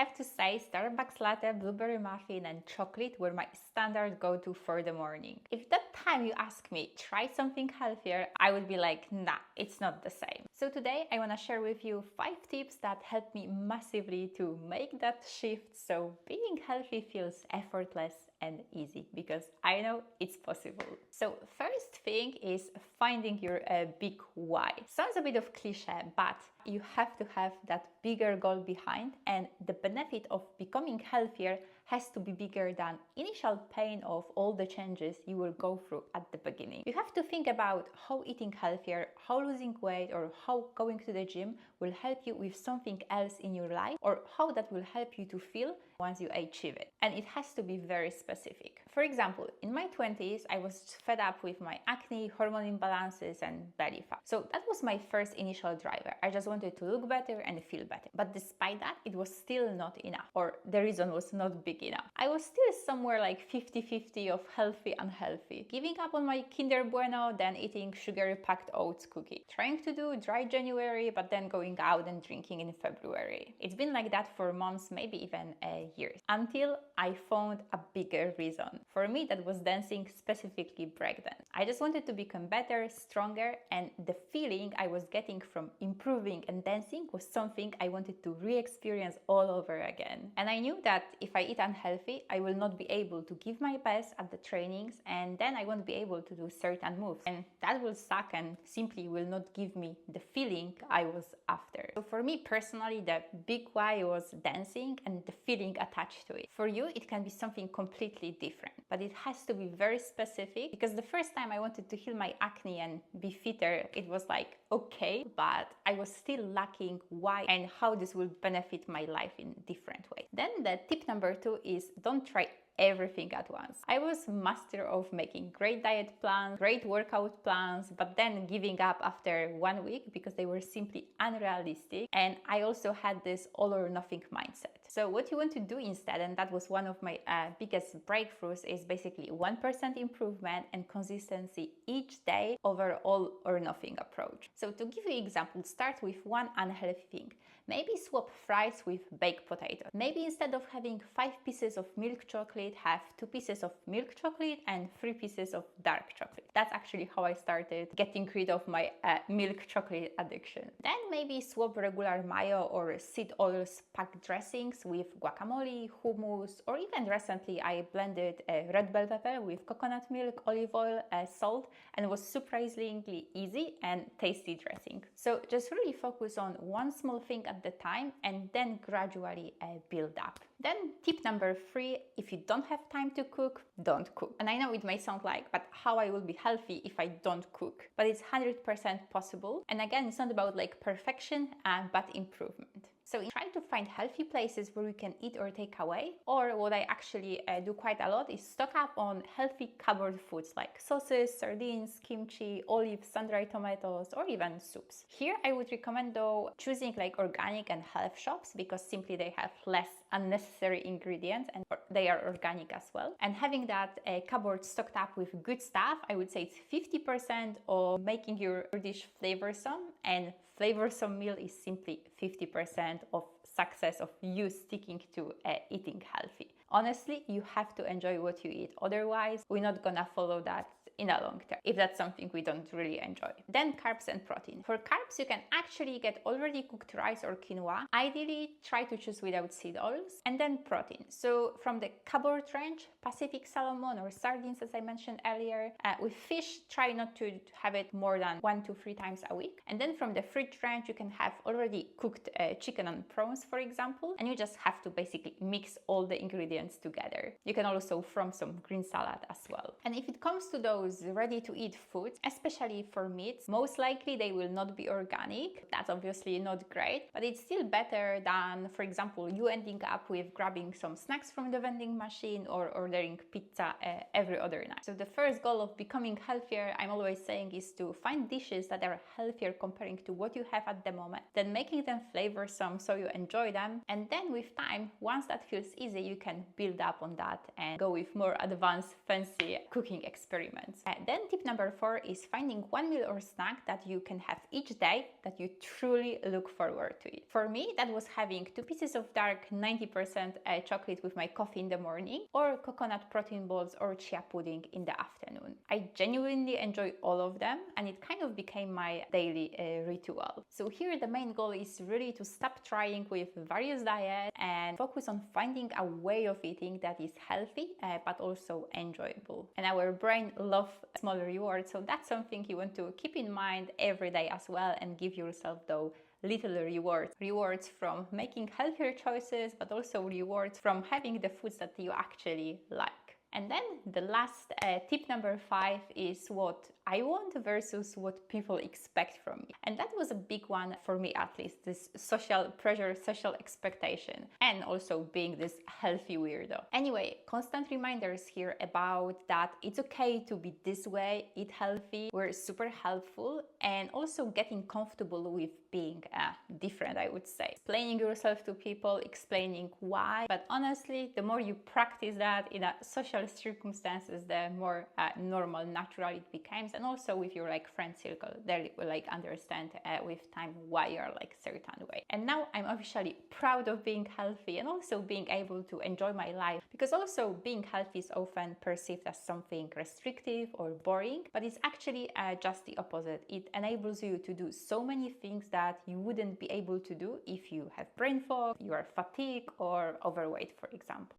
have to say Starbucks latte, blueberry muffin and chocolate were my standard go-to for the morning. If that time you ask me, try something healthier, I would be like, nah, it's not the same. So today I want to share with you 5 tips that help me massively to make that shift so being healthy feels effortless and easy, because I know it's possible. So first thing is finding your big why. Sounds a bit of cliche, but you have to have that bigger goal behind, and the benefit of becoming healthier has to be bigger than initial pain of all the changes you will go through at the beginning. You have to think about how eating healthier, how losing weight, or how going to the gym will help you with something else in your life, or how that will help you to feel once you achieve it. And it has to be very specific. For example, in my 20s, I was fed up with my acne, hormone imbalances, and belly fat. So that was my first initial driver. I just wanted to look better and feel better. But despite that, it was still not enough, or the reason was not big enough. I was still somewhere like 50-50 of healthy, unhealthy. Giving up on my Kinder Bueno, then eating sugar-packed oats cookie. Trying to do dry January, but then going out and drinking in February. It's been like that for months, maybe even years, until I found a bigger reason. For me, that was dancing, specifically breakdance. I just wanted to become better, stronger, and the feeling I was getting from improving and dancing was something I wanted to re-experience all over again. And I knew that if I eat unhealthy, I will not be able to give my best at the trainings, and then I won't be able to do certain moves, and that will suck and simply will not give me the feeling I was after. So for me personally, the big why was dancing and the feeling attached to it. For you, it can be something completely different, but it has to be very specific, because the first time I wanted to heal my acne and be fitter, it was like, okay, but I was still lacking why and how this will benefit my life in different ways. Then the tip number 2 is don't try everything at once. I was master of making great diet plans, great workout plans, but then giving up after 1 week because they were simply unrealistic. And I also had this all or nothing mindset. So what you want to do instead, and that was one of my biggest breakthroughs, is basically 1% improvement and consistency each day over all or nothing approach. So to give you examples, start with one unhealthy thing. Maybe swap fries with baked potatoes. Maybe instead of having 5 pieces of milk chocolate, have 2 pieces of milk chocolate and 3 pieces of dark chocolate. That's actually how I started getting rid of my milk chocolate addiction. Then maybe swap regular mayo or seed oils packed dressings with guacamole, hummus, or even recently I blended red bell pepper with coconut milk, olive oil, salt, and it was surprisingly easy and tasty dressing. So just really focus on one small thing at the time and then gradually build up. Then tip number 3, if you don't have time to cook, don't cook. And I know it may sound like, but how I will be healthy if I don't cook? But it's 100% possible. And again, it's not about like perfection, but improvement. So try to find healthy places where you can eat or take away, or what I actually do quite a lot is stock up on healthy cupboard foods like sauces, sardines, kimchi, olives, sun-dried tomatoes, or even soups. Here I would recommend though choosing like organic and health shops, because simply they have less unnecessary ingredients and they are organic as well. And having that cupboard stocked up with good stuff, I would say it's 50% of making your dish flavorsome, and flavorsome meal is simply 50% of success of you sticking to eating healthy. Honestly, you have to enjoy what you eat. Otherwise, we're not gonna follow that in a long term, if that's something we don't really enjoy. Then carbs and protein. For carbs, you can actually get already cooked rice or quinoa. Ideally, try to choose without seed oils. And then protein. So from the cupboard range, Pacific salmon or sardines, as I mentioned earlier. With fish, try not to have it more than 1 to 3 times a week. And then from the fridge range, you can have already cooked chicken and prawns, for example. And you just have to basically mix all the ingredients together. You can also throw some green salad as well. And if it comes to those ready-to-eat foods, especially for meats, most likely they will not be organic. That's obviously not great, but it's still better than, for example, you ending up with grabbing some snacks from the vending machine or ordering pizza every other night. So the first goal of becoming healthier, I'm always saying, is to find dishes that are healthier comparing to what you have at the moment, then making them flavorsome so you enjoy them. And then with time, once that feels easy, you can build up on that and go with more advanced, fancy cooking experiments. moments. Then tip number 4 is finding one meal or snack that you can have each day that you truly look forward to it. For me, that was having 2 pieces of dark 90% chocolate with my coffee in the morning, or coconut protein balls or chia pudding in the afternoon. I genuinely enjoy all of them, and it kind of became my daily ritual. So here the main goal is really to stop trying with various diets and focus on finding a way of eating that is healthy but also enjoyable. And our brain loves small rewards, so that's something you want to keep in mind every day as well, and give yourself those little rewards from making healthier choices, but also rewards from having the foods that you actually like. And then the last tip number 5 is what I want versus what people expect from me. And that was a big one for me, at least, this social pressure, social expectation, and also being this healthy weirdo. Anyway, constant reminders here about that it's okay to be this way, eat healthy, were super helpful, and also getting comfortable with being different, I would say. Explaining yourself to people, explaining why, but honestly, the more you practice that in a social circumstances, the more normal, natural it becomes, and also with your friend circle, they will understand with time why you're certain way. And now I'm officially proud of being healthy and also being able to enjoy my life, because also being healthy is often perceived as something restrictive or boring, but it's actually just the opposite. It enables you to do so many things that you wouldn't be able to do if you have brain fog, you are fatigued or overweight, for example.